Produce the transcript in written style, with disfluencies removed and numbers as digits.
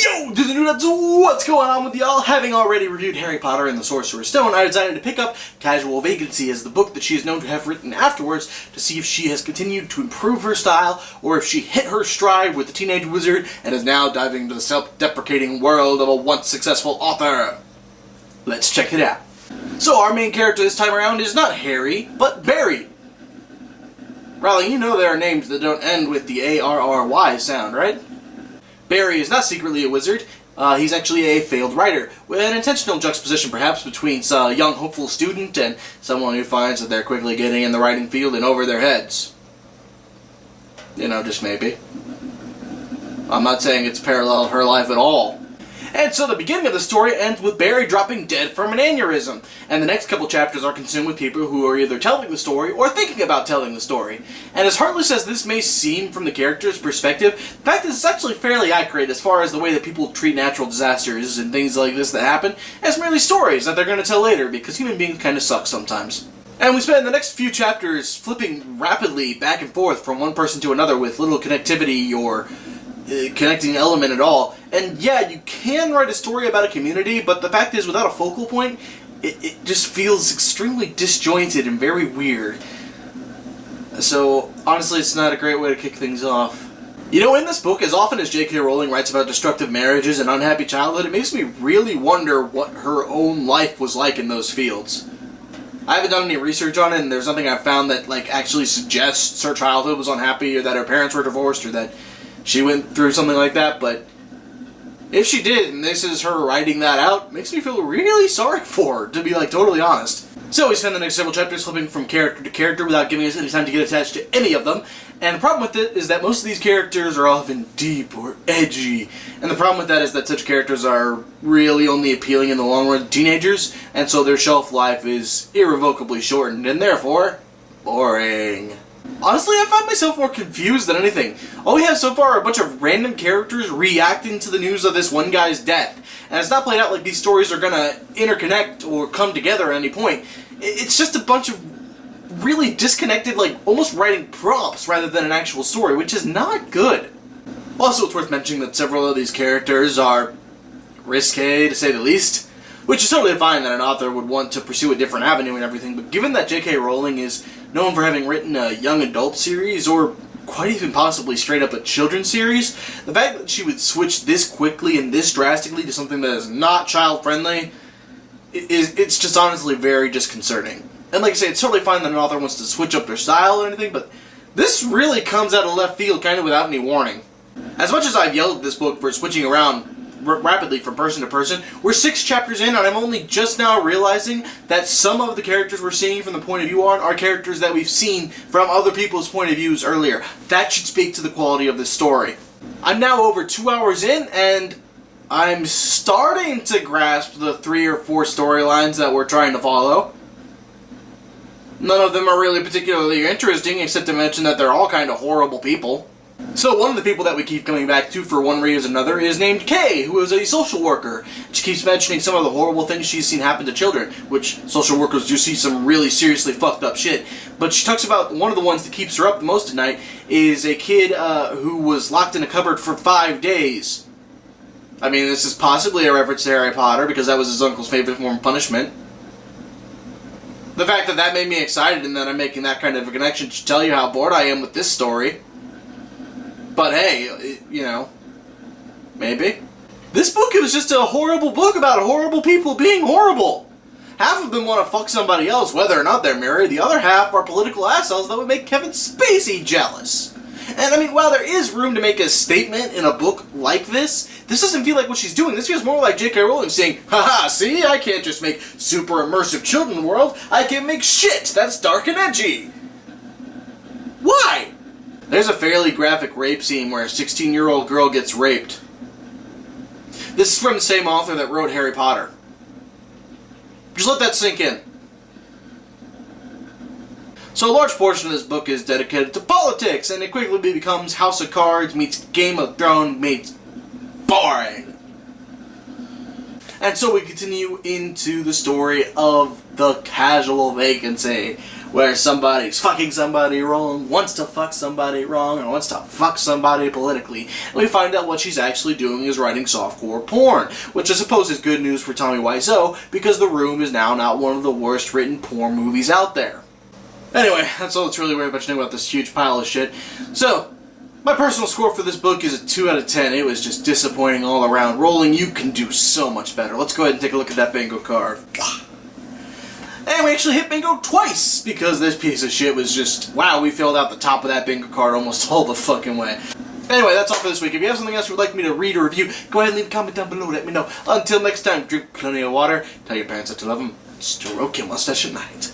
Yo, dudes, what's going on with y'all? Having already reviewed Harry Potter and the Sorcerer's Stone, I decided to pick up Casual Vacancy as the book that she is known to have written afterwards to see if she has continued to improve her style or if she hit her stride with the teenage wizard and is now diving into the self-deprecating world of a once successful author. Let's check it out. So our main character this time around is not Harry, but Barry. Riley, you know there are names that don't end with the A-R-R-Y sound, right? Barry is not secretly a wizard. He's actually a failed writer, with an intentional juxtaposition perhaps between a young hopeful student and someone who finds that they're quickly getting in the writing field and over their heads. You know, just maybe. I'm not saying it's parallel to her life at all. And so the beginning of the story ends with Barry dropping dead from an aneurysm, and the next couple chapters are consumed with people who are either telling the story or thinking about telling the story. And as heartless as this may seem from the character's perspective, the fact is it's actually fairly accurate as far as the way that people treat natural disasters and things like this that happen as merely stories that they're going to tell later, because human beings kind of suck sometimes. And we spend the next few chapters flipping rapidly back and forth from one person to another with little connectivity or connecting element at all. And yeah, you can write a story about a community, but the fact is, without a focal point, it just feels extremely disjointed and very weird. So, honestly, it's not a great way to kick things off. You know, in this book, as often as J.K. Rowling writes about destructive marriages and unhappy childhood, it makes me really wonder what her own life was like in those fields. I haven't done any research on it, and there's nothing I've found that actually suggests her childhood was unhappy, or that her parents were divorced, or that she went through something like that, but if she did, and this is her writing that out, makes me feel really sorry for her, to be totally honest. So we spend the next several chapters flipping from character to character without giving us any time to get attached to any of them, and the problem with it is that most of these characters are often deep or edgy, and the problem with that is that such characters are really only appealing in the long run to teenagers, and so their shelf life is irrevocably shortened, and therefore, boring. Honestly, I find myself more confused than anything. All we have so far are a bunch of random characters reacting to the news of this one guy's death. And it's not played out like these stories are gonna interconnect or come together at any point. It's just a bunch of really disconnected, almost writing prompts rather than an actual story, which is not good. Also, it's worth mentioning that several of these characters are risque, to say the least. Which is totally fine that an author would want to pursue a different avenue and everything, but given that J.K. Rowling is known for having written a young adult series, or quite even possibly straight up a children's series, the fact that she would switch this quickly and this drastically to something that is not child-friendly, it's just honestly very disconcerting. And like I say, it's totally fine that an author wants to switch up their style or anything, but this really comes out of left field kind of without any warning. As much as I've yelled at this book for switching around rapidly from person to person, we're 6 chapters in, and I'm only just now realizing that some of the characters we're seeing from the point of view on are characters that we've seen from other people's point of views earlier. That should speak to the quality of this story. I'm now over 2 hours in, and I'm starting to grasp the 3 or 4 storylines that we're trying to follow. None of them are really particularly interesting, except to mention that they're all kind of horrible people. So one of the people that we keep coming back to for one reason or another is named Kay, who is a social worker. She keeps mentioning some of the horrible things she's seen happen to children, which social workers do see some really seriously fucked up shit. But she talks about one of the ones that keeps her up the most at night is a kid who was locked in a cupboard for 5 days. I mean, this is possibly a reference to Harry Potter, because that was his uncle's favorite form of punishment. The fact that that made me excited and that I'm making that kind of a connection should tell you how bored I am with this story. But hey, you know, maybe. This book is just a horrible book about horrible people being horrible. Half of them want to fuck somebody else, whether or not they're married. The other half are political assholes that would make Kevin Spacey jealous. And I mean, while there is room to make a statement in a book like this doesn't feel like what she's doing. This feels more like J.K. Rowling saying, haha, see, I can't just make super immersive children world, I can make shit that's dark and edgy. Why? There's a fairly graphic rape scene where a 16-year-old girl gets raped. This is from the same author that wrote Harry Potter. Just let that sink in. So a large portion of this book is dedicated to politics, and it quickly becomes House of Cards meets Game of Thrones meets boring. And so we continue into the story of the Casual Vacancy, where somebody's fucking somebody wrong, wants to fuck somebody wrong, or wants to fuck somebody politically. And we find out what she's actually doing is writing softcore porn, which I suppose is good news for Tommy Wiseau, because The Room is now not one of the worst written porn movies out there. Anyway, that's all that's really very much to know about this huge pile of shit. So, my personal score for this book is a 2 out of 10. It was just disappointing all around. Rolling, you can do so much better. Let's go ahead and take a look at that bingo card. And we actually hit bingo twice, because this piece of shit was just, wow, we filled out the top of that bingo card almost all the fucking way. Anyway, that's all for this week. If you have something else you would like me to read or review, go ahead and leave a comment down below, let me know. Until next time, drink plenty of water, tell your parents that you love them, and stroke your mustache at night.